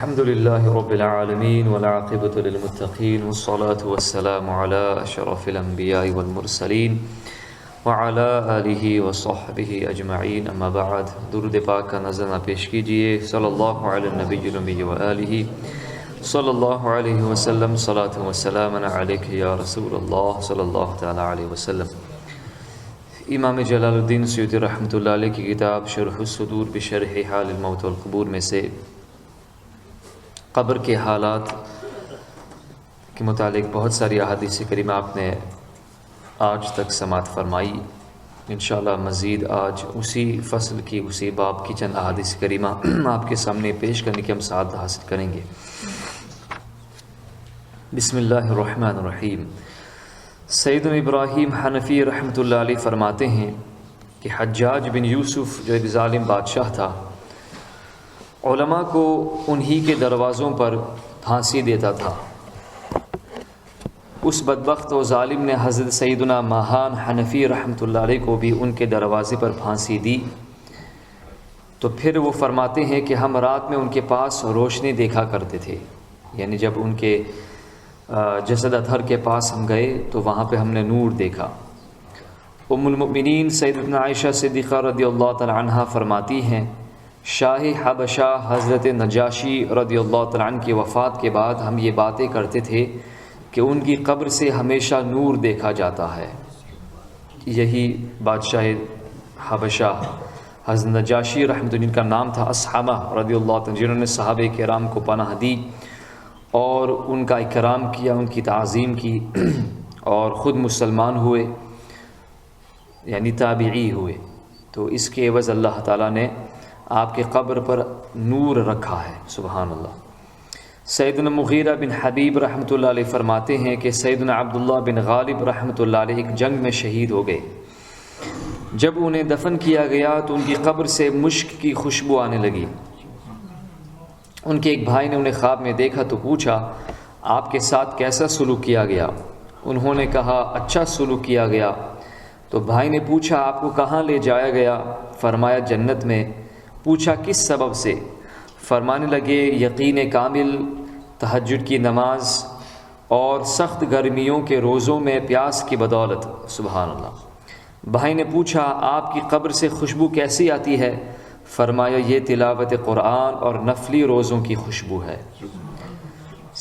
الحمد لله رب العالمين والعاقبة للمتقين والصلاة والسلام على أشرف الأنبياء والمرسلين وعلى آله وصحبه أجمعين اما بعد درود پاک کا نذرانہ پیش کیجئے صلی اللہ علی النبی الأمی وآلہ صلی اللہ علیہ وسلم صلاة وسلام علیک یا رسول اللہ صلی اللہ تعالی علیہ وسلم۔ امام جلال الدین سیوطی رحمۃ اللہ علیہ کی کتاب شرح الصدور بشرح حال الموت والقبور میں سے قبر کے حالات کے متعلق بہت ساری احادیث کریمہ آپ نے آج تک سماعت فرمائی۔ انشاءاللہ مزید آج اسی فصل کی اسی باب کی چند احادیث کریمہ آپ کے سامنے پیش کرنے کی ہم سعادت حاصل کریں گے۔ بسم اللہ الرحمن الرحیم۔ سیدنا ابراہیم حنفی رحمۃ اللہ علیہ فرماتے ہیں کہ حجاج بن یوسف جو ایک ظالم بادشاہ تھا، علماء کو انہی کے دروازوں پر پھانسی دیتا تھا۔ اس بدبخت و ظالم نے حضرت سیدنا ماہان حنفی رحمۃ اللہ علیہ کو بھی ان کے دروازے پر پھانسی دی۔ تو پھر وہ فرماتے ہیں کہ ہم رات میں ان کے پاس روشنی دیکھا کرتے تھے، یعنی جب ان کے جسد اطہر کے پاس ہم گئے تو وہاں پہ ہم نے نور دیکھا۔ ام المؤمنین سیدتنا عائشہ صدیقہ رضی اللہ تعالی عنہا فرماتی ہیں، شاہ حبشہ حضرت نجاشی رضی اللہ تعالیٰ عنہ کی وفات کے بعد ہم یہ باتیں کرتے تھے کہ ان کی قبر سے ہمیشہ نور دیکھا جاتا ہے۔ یہی بادشاہ حبشہ حضرت نجاشی رحمۃ اللہ کا نام تھا اصحمہ رضی اللہ تعالیٰ، جنہوں نے صحابہ کرام کو پناہ دی اور ان کا اکرام کیا، ان کی تعظیم کی، اور خود مسلمان ہوئے، یعنی تابعی ہوئے۔ تو اس کے عوض اللہ تعالیٰ نے آپ کے قبر پر نور رکھا ہے، سبحان اللہ۔ سیدنا مغیرہ بن حبیب رحمۃ اللہ علیہ فرماتے ہیں کہ سیدنا عبداللہ بن غالب رحمۃ اللہ علیہ ایک جنگ میں شہید ہو گئے۔ جب انہیں دفن کیا گیا تو ان کی قبر سے مشک کی خوشبو آنے لگی۔ ان کے ایک بھائی نے انہیں خواب میں دیکھا تو پوچھا، آپ کے ساتھ کیسا سلوک کیا گیا؟ انہوں نے کہا، اچھا سلوک کیا گیا۔ تو بھائی نے پوچھا، آپ کو کہاں لے جایا گیا؟ فرمایا، جنت میں۔ پوچھا، کس سبب سے؟ فرمانے لگے، یقین کامل، تہجد کی نماز اور سخت گرمیوں کے روزوں میں پیاس کی بدولت، سبحان اللہ۔ بھائی نے پوچھا، آپ کی قبر سے خوشبو کیسی آتی ہے؟ فرمایا، یہ تلاوت قرآن اور نفلی روزوں کی خوشبو ہے۔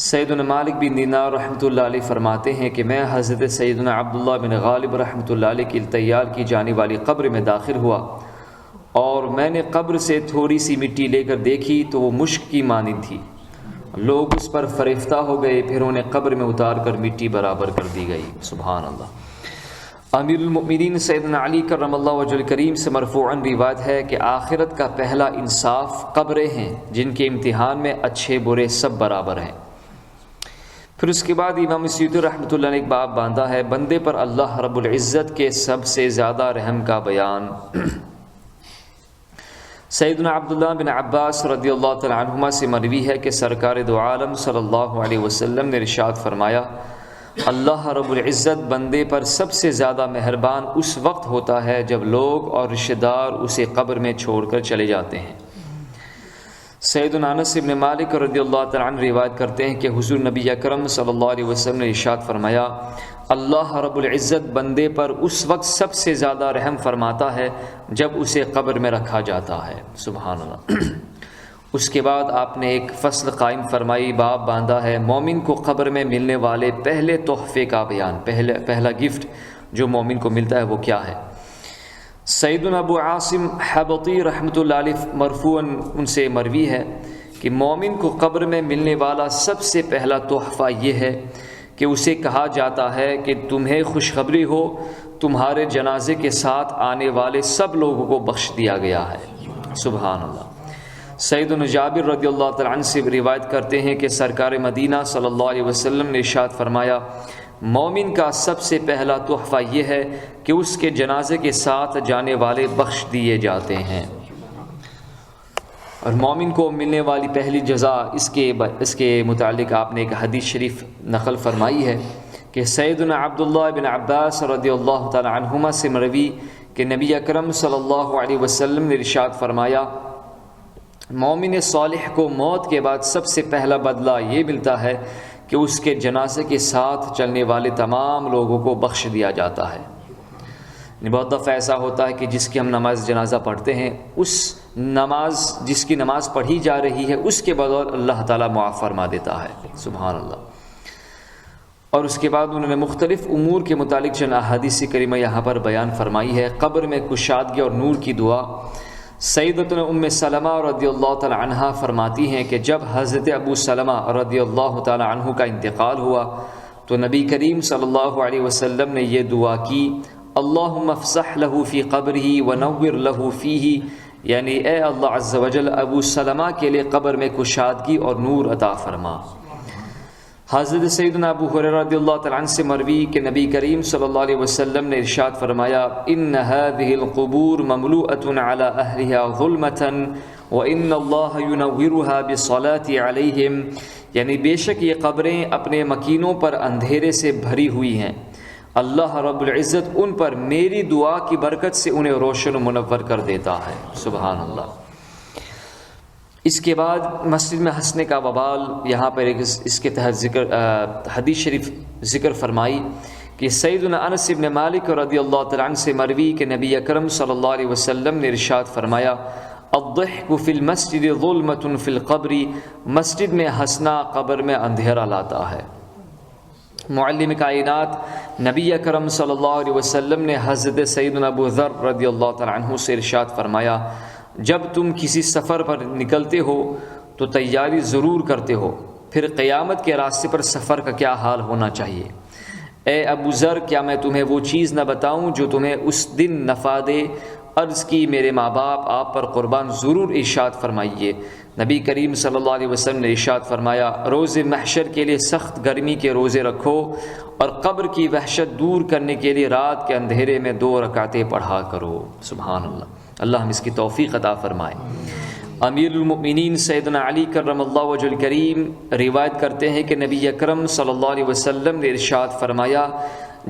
سیدنا مالک بن دینار رحمۃ اللہ علیہ فرماتے ہیں کہ میں حضرت سیدنا عبداللہ بن غالب رحمۃ اللہ علیہ کی تیار کی جانے والی قبر میں داخل ہوا اور میں نے قبر سے تھوڑی سی مٹی لے کر دیکھی تو وہ مشک کی مانند تھی۔ لوگ اس پر فریفتہ ہو گئے، پھر انہیں قبر میں اتار کر مٹی برابر کر دی گئی، سبحان اللہ۔ امیر المؤمنین سیدنا علی کرم اللہ وجہ الکریم سے مرفوعاً روایت ہے کہ آخرت کا پہلا انصاف قبریں ہیں جن کے امتحان میں اچھے برے سب برابر ہیں۔ پھر اس کے بعد امام سیوطی رحمۃ اللہ نے ایک باب باندھا ہے بندے پر اللہ رب العزت کے سب سے زیادہ رحم کا بیان۔ سیدنا عبداللہ بن عباس رضی اللہ تعالی عنہما سے مروی ہے کہ سرکار دو عالم صلی اللہ علیہ وسلم نے ارشاد فرمایا، اللہ رب العزت بندے پر سب سے زیادہ مہربان اس وقت ہوتا ہے جب لوگ اور رشتہ دار اسے قبر میں چھوڑ کر چلے جاتے ہیں۔ سیدنا انس بن مالک رضی اللہ تعالی عنہ روایت کرتے ہیں کہ حضور نبی اکرم صلی اللہ علیہ وسلم نے ارشاد فرمایا، اللہ رب العزت بندے پر اس وقت سب سے زیادہ رحم فرماتا ہے جب اسے قبر میں رکھا جاتا ہے، سبحان اللہ۔ اس کے بعد آپ نے ایک فصل قائم فرمائی، باب باندھا ہے مومن کو قبر میں ملنے والے پہلے تحفے کا بیان، پہلا گفٹ جو مومن کو ملتا ہے وہ کیا ہے۔ سیدنا ابو عاصم حبطی رحمۃ اللہ علیہ مرفوعاً ان سے مروی ہے کہ مومن کو قبر میں ملنے والا سب سے پہلا تحفہ یہ ہے کہ اسے کہا جاتا ہے کہ تمہیں خوشخبری ہو، تمہارے جنازے کے ساتھ آنے والے سب لوگوں کو بخش دیا گیا ہے، سبحان اللہ۔ سیدنا جابر رضی اللہ تعالیٰ عنہ سے روایت کرتے ہیں کہ سرکار مدینہ صلی اللہ علیہ وسلم نے ارشاد فرمایا، مومن کا سب سے پہلا تحفہ یہ ہے کہ اس کے جنازے کے ساتھ جانے والے بخش دیے جاتے ہیں۔ اور مومن کو ملنے والی پہلی جزا اس کے متعلق آپ نے ایک حدیث شریف نقل فرمائی ہے کہ سیدنا عبداللہ بن عباس رضی اللہ تعالی عنہما سے مروی کہ نبی اکرم صلی اللہ علیہ وسلم نے ارشاد فرمایا، مومن صالح کو موت کے بعد سب سے پہلا بدلہ یہ ملتا ہے کہ اس کے جنازے کے ساتھ چلنے والے تمام لوگوں کو بخش دیا جاتا ہے۔ بہت دفعہ ایسا ہوتا ہے کہ جس کی ہم نماز جنازہ پڑھتے ہیں، جس کی نماز پڑھی جا رہی ہے اس کے بدور اللہ تعالیٰ معاف فرما دیتا ہے، سبحان اللہ۔ اور اس کے بعد انہوں نے مختلف امور کے متعلق چند احادیث کریمہ یہاں پر بیان فرمائی ہے۔ قبر میں کشادگی اور نور کی دعا، سیدتنا ام سلمہ رضی اللہ تعالی عنہ فرماتی ہیں کہ جب حضرت ابو سلمہ رضی اللہ تعالی عنہ کا انتقال ہوا تو نبی کریم صلی اللہ علیہ وسلم نے یہ دعا کی، اللہم افسح لہ فی قبرہ ونور لہ فیہ، یعنی اے اللہ عز وجل ابو سلمہ کے لیے قبر میں کشادگی اور نور عطا فرما۔ حضرت سیدنا ابو ہریرہ رضی اللہ تعالی عنہ سے مروی کہ نبی کریم صلی اللہ علیہ وسلم نے ارشاد فرمایا، ان هذه القبور مملوءة على اهلها ظلمة وان الله ينورها بالصلاة عليهم، یعنی بے شک یہ قبریں اپنے مکینوں پر اندھیرے سے بھری ہوئی ہیں، اللہ رب العزت ان پر میری دعا کی برکت سے انہیں روشن و منور کر دیتا ہے، سبحان اللہ۔ اس کے بعد مسجد میں ہنسنے کا وبال، یہاں پر اس کے تحت حدیث شریف ذکر فرمائی کہ سیدنا انس بن مالک رضی اللہ تعالیٰ عنہ سے مروی کہ نبی اکرم صلی اللہ علیہ وسلم نے ارشاد فرمایا، الضحک فی المسجد ظلمۃ فی القبر، مسجد میں ہنسنا قبر میں اندھیرا لاتا ہے۔ معلم کائنات نبی اکرم صلی اللہ علیہ وسلم نے حضرت سیدنا ابو ذر رضی اللہ تعالیٰ عنہ سے ارشاد فرمایا، جب تم کسی سفر پر نکلتے ہو تو تیاری ضرور کرتے ہو، پھر قیامت کے راستے پر سفر کا کیا حال ہونا چاہیے۔ اے ابو ذر، کیا میں تمہیں وہ چیز نہ بتاؤں جو تمہیں اس دن نفع دے؟ عرض کی، میرے ماں باپ آپ پر قربان، ضرور ارشاد فرمائیے۔ نبی کریم صلی اللہ علیہ وسلم نے ارشاد فرمایا، روز محشر کے لیے سخت گرمی کے روزے رکھو اور قبر کی وحشت دور کرنے کے لیے رات کے اندھیرے میں 2 رکعتیں پڑھا کرو، سبحان اللہ۔ اللہ ہم اس کی توفیق عطا فرمائے۔ امیر المؤمنین سیدنا علی کرم اللہ وجہ الکریم روایت کرتے ہیں کہ نبی اکرم صلی اللہ علیہ وسلم نے ارشاد فرمایا،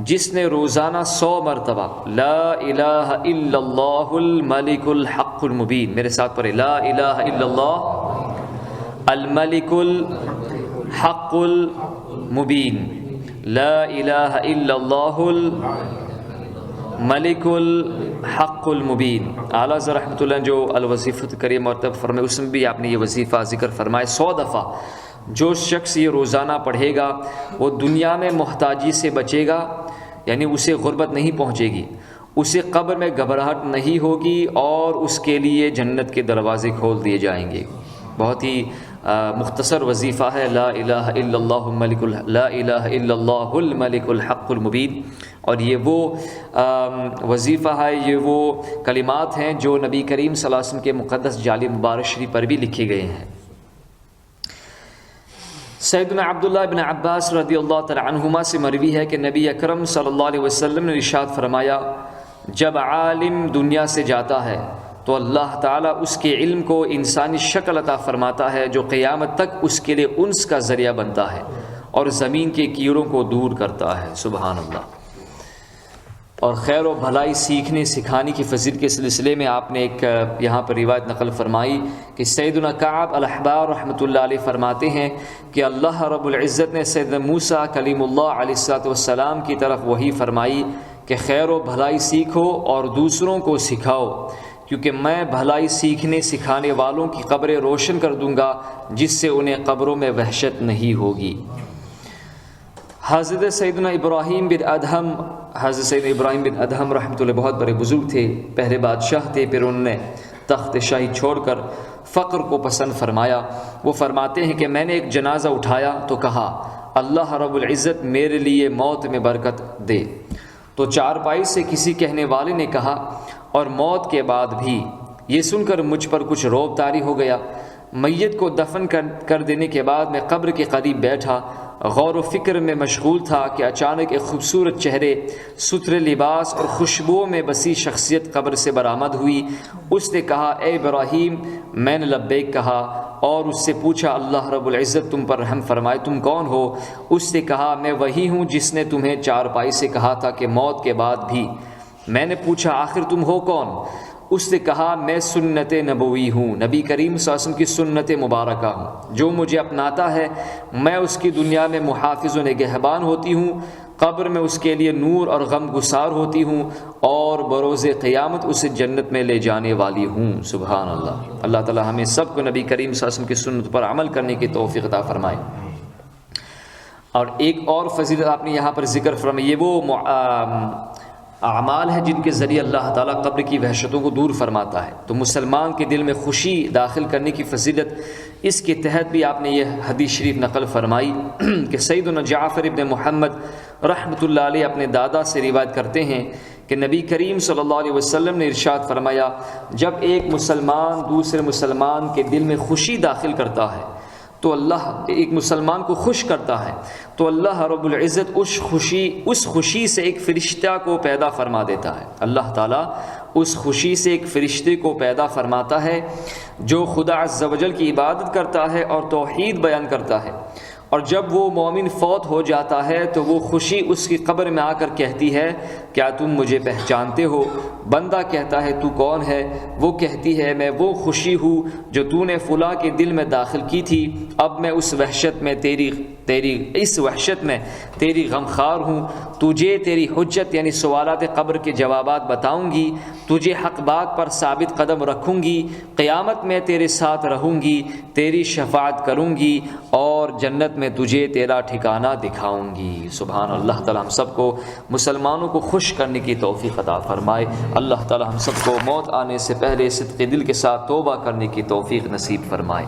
جس نے روزانہ 100 مرتبہ لا الہ الا اللہ الملک الحق المبین، میرے ساتھ پڑھے، لا الہ الا اللہ الملک الحق المبین، لا الہ الا اللہ ملک الحق المبین۔ اعلیٰ حضرت رحمۃ اللہ جو الوظیفۃ کریم مرتب فرمائے، اس میں بھی آپ نے یہ وظیفہ ذکر فرمائے 100 دفعہ۔ جو شخص یہ روزانہ پڑھے گا وہ دنیا میں محتاجی سے بچے گا، یعنی اسے غربت نہیں پہنچے گی، اسے قبر میں گھبراہٹ نہیں ہوگی، اور اس کے لیے جنت کے دروازے کھول دیے جائیں گے۔ بہت ہی مختصر وظیفہ ہے، لا الہ الا اللہ لا الہ الا اللہ الملک الحق المبین۔ اور یہ وہ وظیفہ ہے، یہ وہ کلمات ہیں جو نبی کریم صلی اللہ علیہ وسلم کے مقدس جعلی مبارک شریف پر بھی لکھے گئے ہیں۔ سیدنا عبداللہ بن عباس رضی اللہ تعالی عنہما سے مروی ہے کہ نبی اکرم صلی اللہ علیہ وسلم نے ارشاد فرمایا، جب عالم دنیا سے جاتا ہے تو اللہ تعالیٰ اس کے علم کو انسانی شکل عطا فرماتا ہے جو قیامت تک اس کے لیے انس کا ذریعہ بنتا ہے اور زمین کے کیڑوں کو دور کرتا ہے، سبحان اللہ۔ اور خیر و بھلائی سیکھنے سکھانے کی فضیلت کے سلسلے میں آپ نے ایک یہاں پر روایت نقل فرمائی کہ سیدنا کعب الاحبار رحمۃ اللہ علیہ فرماتے ہیں کہ اللہ رب العزت نے سیدنا موسیٰ کلیم اللہ علیہ السلام کی طرف وحی فرمائی کہ خیر و بھلائی سیکھو اور دوسروں کو سکھاؤ، کیونکہ میں بھلائی سیکھنے سکھانے والوں کی قبریں روشن کر دوں گا جس سے انہیں قبروں میں وحشت نہیں ہوگی۔ حضرت سیدنا ابراہیم بن ادہم رحمۃ اللہ بہت بڑے بزرگ تھے، پہلے بادشاہ تھے، پھر انہوں نے تخت شاہی چھوڑ کر فقر کو پسند فرمایا۔ وہ فرماتے ہیں کہ میں نے ایک جنازہ اٹھایا تو کہا، اللہ رب العزت میرے لیے موت میں برکت دے۔ تو چارپائی سے کسی کہنے والے نے کہا، اور موت کے بعد بھی؟ یہ سن کر مجھ پر کچھ روب طاری ہو گیا۔ میت کو دفن کر دینے کے بعد میں قبر کے قریب بیٹھا، غور و فکر میں مشغول تھا کہ اچانک ایک خوبصورت چہرے، ستھرے لباس اور خوشبوؤں میں بسی شخصیت قبر سے برآمد ہوئی۔ اس نے کہا، اے ابراہیم۔ میں نے لبیک کہا اور اس سے پوچھا، اللہ رب العزت تم پر رحم فرمائے، تم کون ہو؟ اس نے کہا، میں وہی ہوں جس نے تمہیں چارپائی سے کہا تھا کہ موت کے بعد بھی۔ میں نے پوچھا، آخر تم ہو کون؟ اس نے کہا میں سنت نبوی ہوں، نبی کریم صلی اللہ علیہ وسلم کی سنت مبارکہ ہوں، جو مجھے اپناتا ہے میں اس کی دنیا میں محافظ و نگہبان ہوتی ہوں، قبر میں اس کے لیے نور اور غم گسار ہوتی ہوں، اور بروز قیامت اسے جنت میں لے جانے والی ہوں۔ سبحان اللہ۔ اللہ تعالی ہمیں سب کو نبی کریم صلی اللہ علیہ وسلم کی سنت پر عمل کرنے کی توفیق عطا فرمائے۔ اور ایک اور فضیلت آپ نے یہاں پر ذکر فرمائی، یہ وہ اعمال ہیں جن کے ذریعے اللہ تعالیٰ قبر کی وحشتوں کو دور فرماتا ہے، تو مسلمان کے دل میں خوشی داخل کرنے کی فضیلت اس کے تحت بھی آپ نے یہ حدیث شریف نقل فرمائی کہ سیدنا جعفر ابن محمد رحمۃ اللہ علیہ اپنے دادا سے روایت کرتے ہیں کہ نبی کریم صلی اللہ علیہ وسلم نے ارشاد فرمایا، جب ایک مسلمان دوسرے مسلمان کے دل میں خوشی داخل کرتا ہے تو اللہ ایک مسلمان کو خوش کرتا ہے تو اللہ رب العزت اس خوشی سے ایک فرشتہ کو پیدا فرما دیتا ہے۔ اللہ تعالیٰ اس خوشی سے ایک فرشتے کو پیدا فرماتا ہے جو خدا عز و جل کی عبادت کرتا ہے اور توحید بیان کرتا ہے، اور جب وہ مومن فوت ہو جاتا ہے تو وہ خوشی اس کی قبر میں آ کر کہتی ہے کیا تم مجھے پہچانتے ہو؟ بندہ کہتا ہے تو کون ہے؟ وہ کہتی ہے میں وہ خوشی ہوں جو تو نے فلاں کے دل میں داخل کی تھی، اب میں اس وحشت میں تیری غمخوار ہوں، تجھے تیری حجت یعنی سوالات قبر کے جوابات بتاؤں گی، تجھے حق بات پر ثابت قدم رکھوں گی، قیامت میں تیرے ساتھ رہوں گی، تیری شفاعت کروں گی، اور جنت میں تجھے تیرا ٹھکانہ دکھاؤں گی۔ سبحان اللہ تعالیٰ ہم سب کو مسلمانوں کو خوش کرنے کی توفیق عطا فرمائے۔ اللہ تعالیٰ ہم سب کو موت آنے سے پہلے صدق دل کے ساتھ توبہ کرنے کی توفیق نصیب فرمائے۔